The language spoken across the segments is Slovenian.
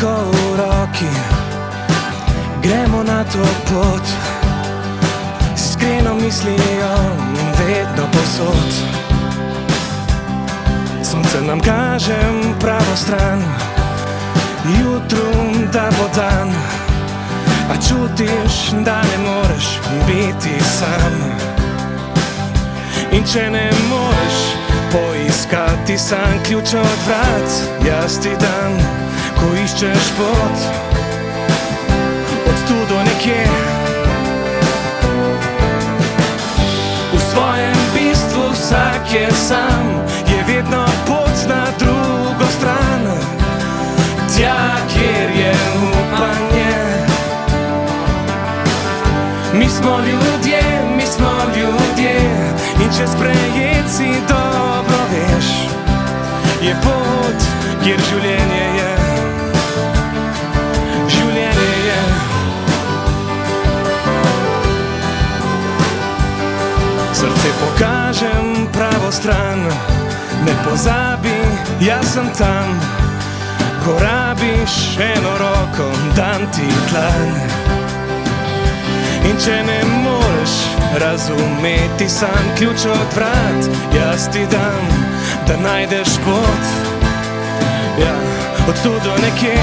roko v roki gremo na to pot, s iskreno mislijo vedno posod. Sonce nam kaže pravo stran, jutro da bo dan, a čutiš, da ne moreš biti sam. In če ne moreš poiskati sam ključ od vrat, jaz ti dam, ko iščeš pot od tu do nekje. V svojem bistvu vsak je sam, je vedno pot na drugo stran, tja, kjer je upanje. Mi smo ljudje, in če sprejet si dobro veš, je pot, kjer življenje je. Življenje je. Srce pokažem pravo stran, ne pozabi, jaz sem tam. Ko rabiš eno roko, dam ti dlan. In če ne moreš razumeti sam ključ od vrat, jaz ti dam, da najdeš pot, ja, od tu do nekje.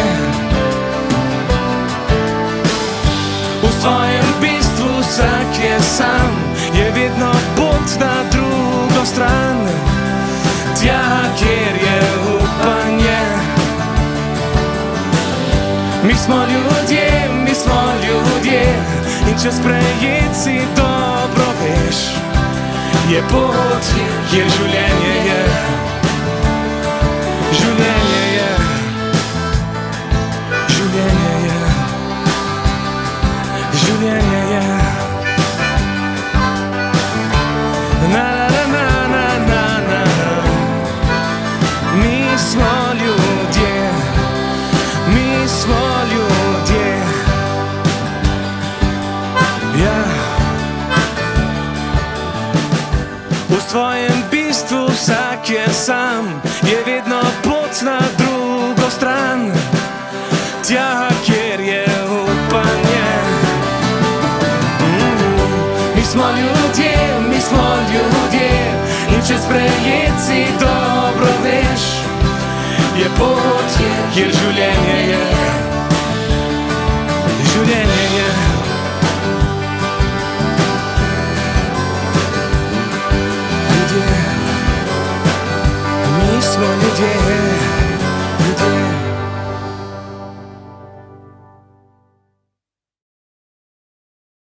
V svojem bistvu vsak je sam, je vedno pot na drugo stran, tja, kjer je upanje. Mi smo ljudje, in če sprejet si dobro veš, je pot, kjer življenje je. Življenje je. Življenje je. Življenje je. Na na na na na na na. Mi smo ljudje. Mi smo ljudje. Ja. V svojem bistvu vsak je sam, je vedno pot na drugo stran, tja, kjer je upanje. Mi smo ljudje, in če sprejet si dobro veš, je pot, kjer življenje je.